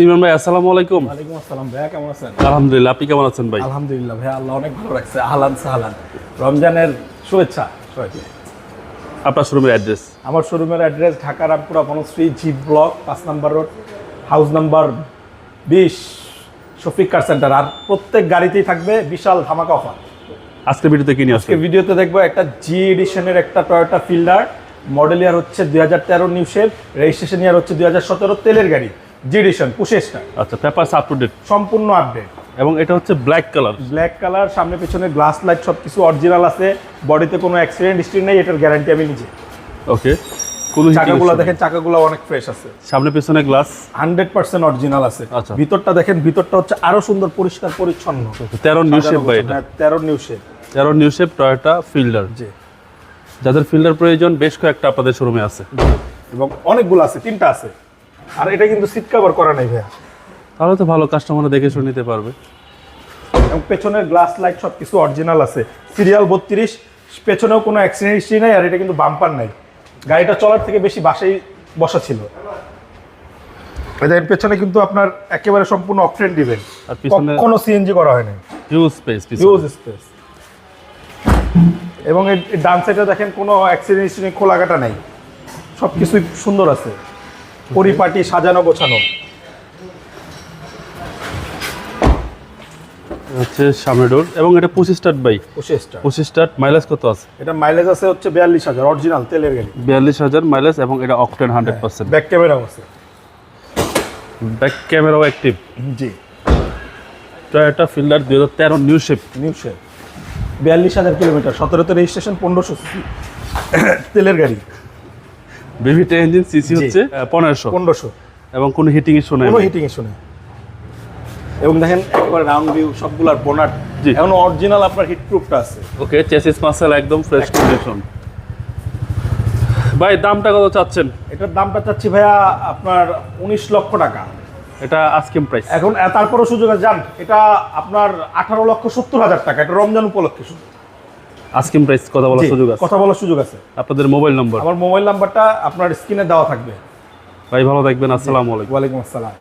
ইমরান ভাই আসসালামু আলাইকুম। ওয়ালাইকুম আসসালাম ভাইয়া, কেমন আছেন? আলহামদুলিল্লাহ, আপনি কেমন আছেন ভাই? আলহামদুলিল্লাহ ভাইয়া, আল্লাহ অনেক ভালো রাখছে। আহলান সাহলান, রমজানের শুভেচ্ছা সবাইকে। আপনার শোরুমের অ্যাড্রেস? আমার শোরুমের address Dhaka Rampura Banasree G block 5 নম্বর road, house number 20, Shafiq car centre. আর প্রত্যেক গাড়িতেই থাকবে বিশাল ধামাকা অফার। আজকের ভিডিওতে কি নিয়ে আসছে? আজকে ভিডিওতে দেখবো একটা জি এডিশনের একটা টয়োটা ফিল্ডার, মডেল ইয়ার হচ্ছে 2013 নিউ শেপ, রেজিস্ট্রেশন ইয়ার হচ্ছে 2017 তেলের গাড়ি, জি এডিশন পুশেসটা। আচ্ছা, পেপারস আপ টু ডেট, সম্পূর্ণ আপডেট। এবং এটা হচ্ছে ব্ল্যাক কালার। ব্ল্যাক কালার, সামনে পেছনে গ্লাস লাইট সবকিছু অরিজিনাল আছে, বডিতে কোনো অ্যাক্সিডেন্ট হিস্ট্রি নেই, এটার গ্যারান্টি আমি নিজে। ওকে, কোনো চাকাগুলো দেখেন, চাকাগুলো অনেক ফ্রেশ আছে, সামনে পেছনে গ্লাস 100% অরিজিনাল আছে। আচ্ছা। ভিতরটা দেখেন, ভিতরটা হচ্ছে আরো সুন্দর পরিষ্কার পরিচ্ছন্ন। 13 নিউ শেপ ভাই, এটা 13 new shape. 13 new shape Toyota Fielder. জি, যাদের ফিল্ডার প্রয়োজন বেশ কয়েকটা আপনাদের শোরুমে আছে, এবং অনেকগুলো আছে, 3টা আছে। আর এটা কিন্তু সিট কভার করা নাই ভাইয়া, তাহলে তো ভালো, কাস্টমার দেখে শুনে নিতে পারবে। এবং পেছনের গ্লাস লাইট সবকিছু অরিজিনাল আছে। সিরিয়াল 32, পেছনেও কোনো অ্যাক্সিডেন্ট হিস্ট্রি নাই। আর এটা কিন্তু বাম্পার নাই, গাড়িটা চলার থেকে বেশি বাসায় বসা ছিল। এর পেছনে কিন্তু আপনার একেবারে সম্পূর্ণ অকটেন দিবেন, আর পিছনে কোনো সিএনজি করা হয় নাই, হিউজ স্পেস, হিউজ স্পেস। এবং এই ডান সাইডে দেখেন কোনো অ্যাক্সিডেন্ট হিস্ট্রি, খোলাঘাটা নাই, সবকিছুই সুন্দর আছে, পরিপাটি সাজানো গোছানো। হচ্ছে সামনে ডোর, এবং এটা 25 স্টার্ট বাই, 25 স্টার্ট। মাইলেজ কত আছে? এটা মাইলেজ আছে হচ্ছে 42,000, অরিজিনাল তেলের গাড়ি, 42,000 মাইলেজ, এবং এটা অকটেন 100%। ব্যাক ক্যামেরাও আছে, ব্যাক ক্যামেরাও অ্যাক্টিভ। জি। Toyota Fielder 2013 new shape. New shape, 42,000 kilometre, 17তে রেজিস্ট্রেশন, 1500 সিসি তেলের গাড়ি। বিভিটা ইঞ্জিন, সিসি জি। হচ্ছে 1500, 1500, এবং কোনো হিটিং ইস্যু নাই। কোনো হিটিং ইস্যু নেই। এবং দেখেন একবার রাউন্ড ভিউ, সবগুলার বোনাট জি। এখন অরিজিনাল, আপনার হিট প্রুফটা আছে। ওকে, চেসিস মাসেল একদম ফ্রেশ কন্ডিশন। ভাই দামটা কত চাচ্ছেন? এটার দামটা চাচ্ছি ভাইয়া আপনার 19 লক্ষ টাকা। এটা আস্কিং প্রাইস। এখন তারপরও সুযোগ আছে, জান এটা আপনার 18,70,000 টাকা, এটা রমজান উপলক্ষে শুধু। আস্কিং প্রাইস কথা বলার জি, সুযোগ আছে। কথা বলার সুযোগ আছে। আপনাদের মোবাইল নম্বর? আমার মোবাইল নাম্বারটা আপনার স্ক্রিনে দেওয়া থাকবে। ভাই ভালো থাকবেন, আসসালামু আলাইকুম। ওয়ালাইকুম আসসালাম।